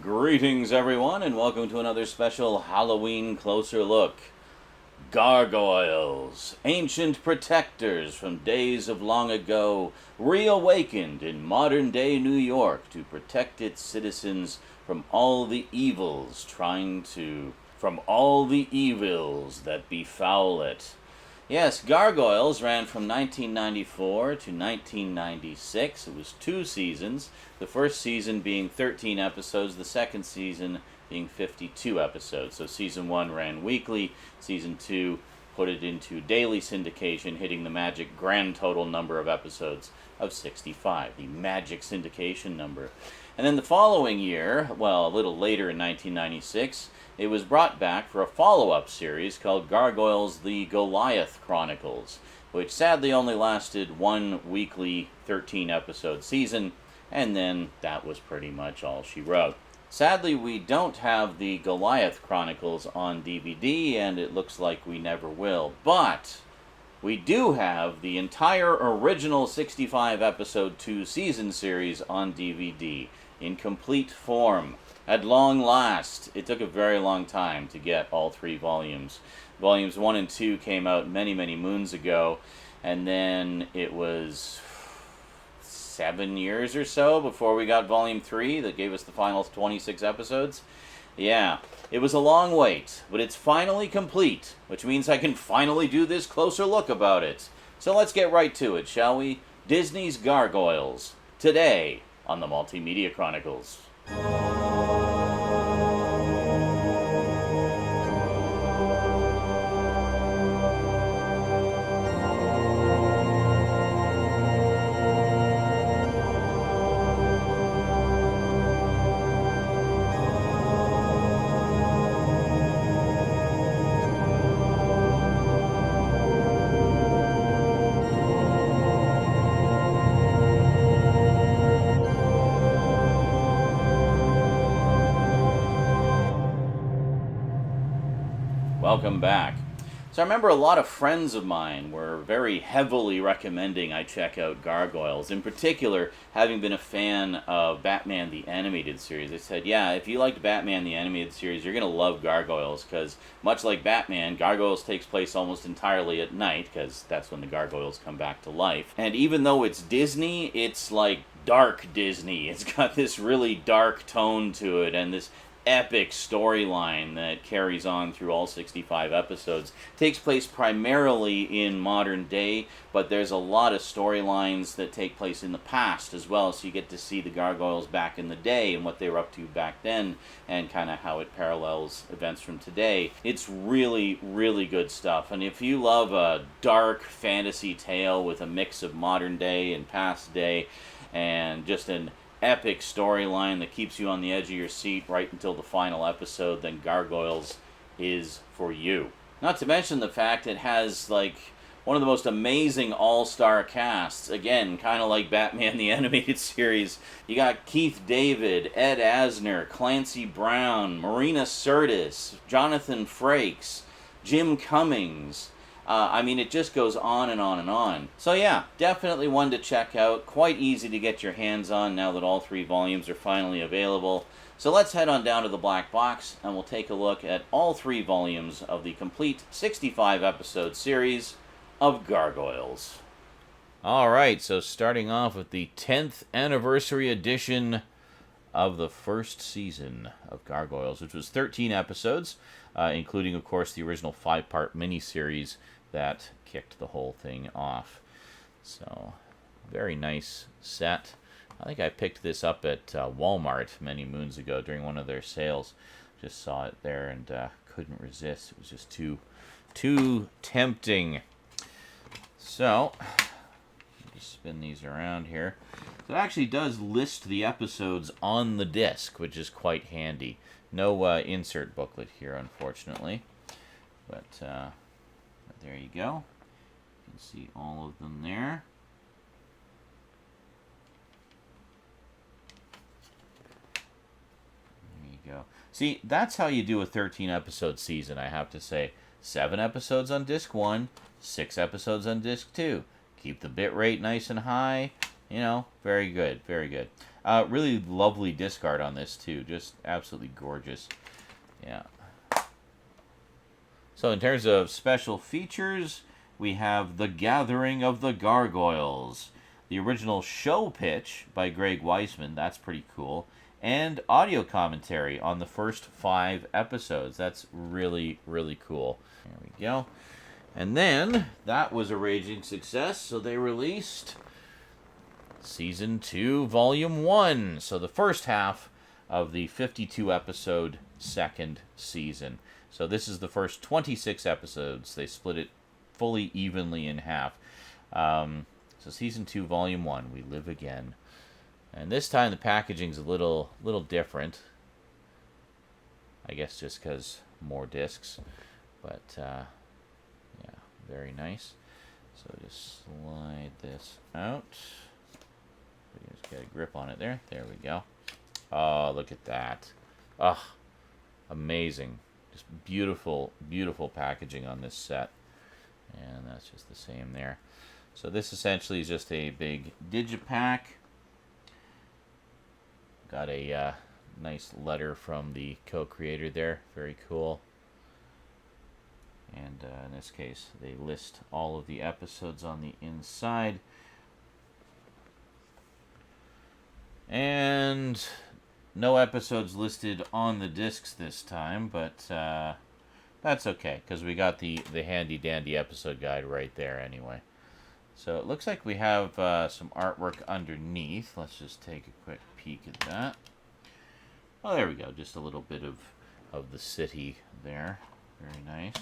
Greetings, everyone, and welcome to another special Halloween Closer Look. Gargoyles, ancient protectors from days of long ago, reawakened in modern-day New York to protect its citizens from all the evils that befoul it. Yes, Gargoyles ran from 1994 to 1996. It was 2 seasons, the first season being 13 episodes, the second season being 52 episodes. So season 1 ran weekly, season 2 put it into daily syndication, hitting the magic grand total number of episodes of 65, the magic syndication number. And then the following year, well, a little later in 1996, it was brought back for a follow-up series called Gargoyles, the Goliath Chronicles, which sadly only lasted 1 weekly 13-episode season, and then that was pretty much all she wrote. Sadly, we don't have the Goliath Chronicles on DVD, and it looks like we never will, but we do have the entire original 65-episode 2-season series on DVD in complete form. At long last, it took a very long time to get all 3 volumes. Volumes 1 and 2 came out many, many moons ago, and then it was 7 years or so before we got Volume 3 that gave us the final 26 episodes. Yeah, it was a long wait, but it's finally complete, which means I can finally do this closer look about it. So let's get right to it, shall we? Disney's Gargoyles, today on the Multimedia Chronicles. Welcome back. So I remember a lot of friends of mine were very heavily recommending I check out Gargoyles. In particular, having been a fan of Batman the Animated Series, they said, yeah, if you liked Batman the Animated Series, you're going to love Gargoyles, because much like Batman, Gargoyles takes place almost entirely at night, because that's when the Gargoyles come back to life. And even though it's Disney, it's like dark Disney. It's got this really dark tone to it, and this epic storyline that carries on through all 65 episodes. It takes place primarily in modern day, but there's a lot of storylines that take place in the past as well, so you get to see the Gargoyles back in the day and what they were up to back then, and kind of how it parallels events from today. It's really, really good stuff, and if you love a dark fantasy tale with a mix of modern day and past day, and just an epic storyline that keeps you on the edge of your seat right until the final episode, then Gargoyles is for you. Not to mention the fact it has like one of the most amazing all-star casts. Again, kind of like Batman the Animated Series. You got Keith David, Ed Asner, Clancy Brown, Marina Sirtis, Jonathan Frakes, Jim Cummings. It just goes on and on and on. So yeah, definitely one to check out. Quite easy to get your hands on now that all 3 volumes are finally available. So let's head on down to the Black Box, and we'll take a look at all 3 volumes of the complete 65-episode series of Gargoyles. Alright, so starting off with the 10th anniversary edition of the first season of Gargoyles, which was 13 episodes, including, of course, the original 5-part miniseries that kicked the whole thing off. So, very nice set. I think I picked this up at Walmart many moons ago during one of their sales. Just saw it there and couldn't resist. It was just too tempting. So, just spin these around here. So it actually does list the episodes on the disc, which is quite handy. No insert booklet here, unfortunately. But there you go. You can see all of them there. There you go. See, that's how you do a 13-episode season, I have to say. 7 episodes on disc 1, 6 episodes on disc 2. Keep the bit rate nice and high, You know, very good, very good. Really lovely disc art on this too, just absolutely gorgeous. Yeah. So in terms of special features, we have The Gathering of the Gargoyles, the original show pitch by Greg Weisman, that's pretty cool, and audio commentary on the first 5 episodes. That's really, really cool. There we go. And then, that was a raging success, so they released Season 2, Volume 1. So the first half of the 52-episode second season. So this is the first 26 episodes. They split it fully evenly in half. So Season 2, Volume 1, We Live Again. And this time the packaging's a little different. I guess just because more discs. But, yeah, very nice. So just slide this out. Just get a grip on it there. There we go. Oh, look at that. Oh, amazing. Just beautiful, beautiful packaging on this set. And that's just the same there. So this essentially is just a big digipack. Got a nice letter from the co-creator there. Very cool. And in this case, they list all of the episodes on the inside. And no episodes listed on the discs this time, but that's okay, because we got the handy-dandy episode guide right there anyway. So it looks like we have some artwork underneath. Let's just take a quick peek at that. Oh, there we go. Just a little bit of the city there. Very nice.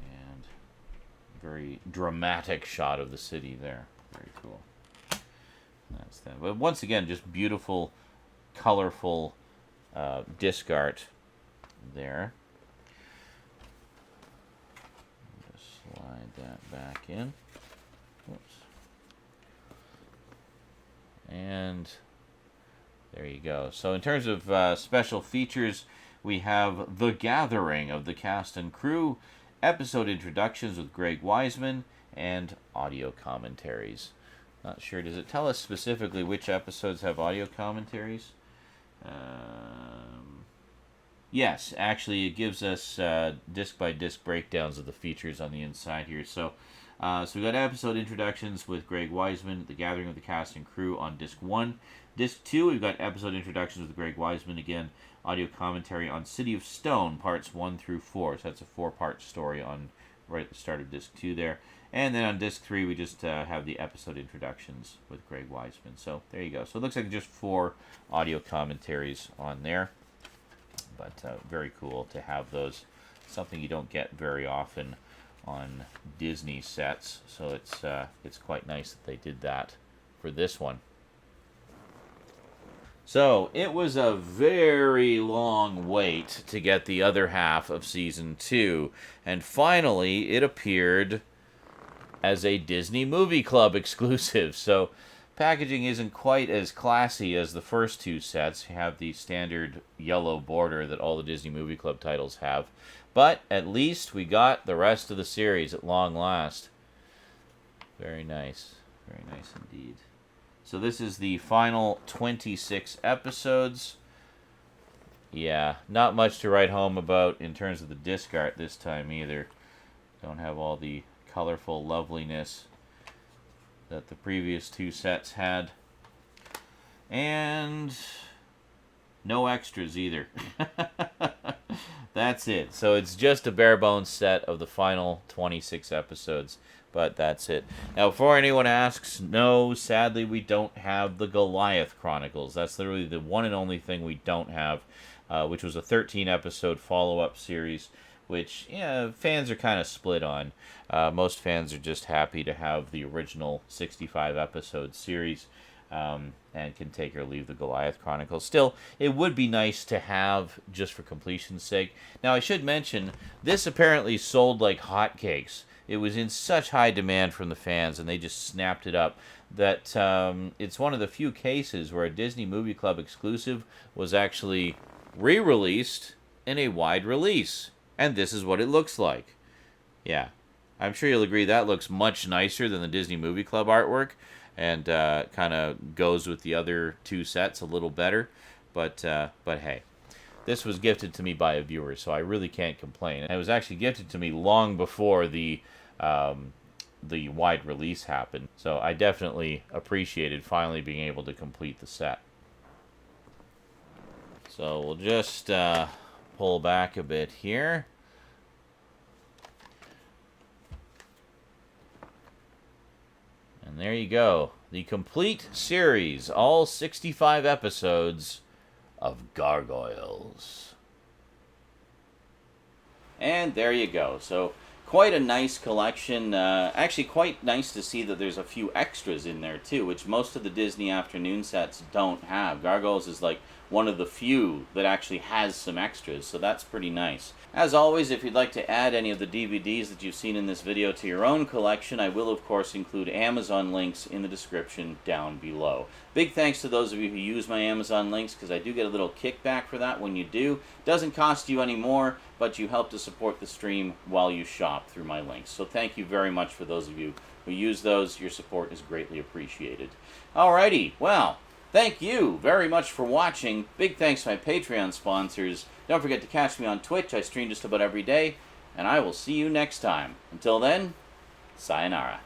And very dramatic shot of the city there. Very cool. That's that. But once again, just beautiful, colorful disc art there. Just slide that back in. Oops. And there you go. So in terms of special features, we have The Gathering of the cast and crew, episode introductions with Greg Weisman, and audio commentaries. Not sure, does it tell us specifically which episodes have audio commentaries? Yes, actually it gives us disc-by-disc breakdowns of the features on the inside here. So we got episode introductions with Greg Weisman, The Gathering of the Cast and Crew on Disc 1. Disc 2, we've got episode introductions with Greg Weisman again, audio commentary on City of Stone, parts 1 through 4. So that's a 4-part story on right at the start of Disc 2 there. And then on Disc 3, we just have the episode introductions with Greg Weisman. So there you go. So it looks like just 4 audio commentaries on there. But very cool to have those. Something you don't get very often on Disney sets. So it's quite nice that they did that for this one. So it was a very long wait to get the other half of Season 2. And finally, it appeared as a Disney Movie Club exclusive. So packaging isn't quite as classy as the first 2 sets. You have the standard yellow border that all the Disney Movie Club titles have. But at least we got the rest of the series at long last. Very nice. Very nice indeed. So this is the final 26 episodes. Yeah, not much to write home about in terms of the disc art this time either. Don't have all the colorful loveliness that the previous 2 sets had. And no extras either. That's it. So it's just a bare bones set of the final 26 episodes. But that's it. Now, before anyone asks, no, sadly, we don't have the Goliath Chronicles. That's literally the one and only thing we don't have, which was a 13-episode follow-up series, which fans are kind of split on. Most fans are just happy to have the original 65-episode series and can take or leave the Goliath Chronicles. Still, it would be nice to have just for completion's sake. Now, I should mention, this apparently sold like hotcakes. It was in such high demand from the fans, and they just snapped it up, that it's one of the few cases where a Disney Movie Club exclusive was actually re-released in a wide release. And this is what it looks like. Yeah, I'm sure you'll agree that looks much nicer than the Disney Movie Club artwork, and kind of goes with the other two sets a little better. But hey, this was gifted to me by a viewer, so I really can't complain. And it was actually gifted to me long before the wide release happened, so I definitely appreciated finally being able to complete the set. So we'll just pull back a bit here. And there you go. The complete series, all 65 episodes of Gargoyles. And there you go. So quite a nice collection. Actually quite nice to see that there's a few extras in there too, which most of the Disney afternoon sets don't have. Gargoyles is like one of the few that actually has some extras, so that's pretty nice. As always, if you'd like to add any of the DVDs that you've seen in this video to your own collection, I will of course include Amazon links in the description down below. Big thanks to those of you who use my Amazon links, because I do get a little kickback for that when you do. Doesn't cost you any more, but you help to support the stream while you shop through my links. So thank you very much for those of you who use those. Your support is greatly appreciated. Alrighty, well, thank you very much for watching. Big thanks to my Patreon sponsors. Don't forget to catch me on Twitch. I stream just about every day. And I will see you next time. Until then, sayonara.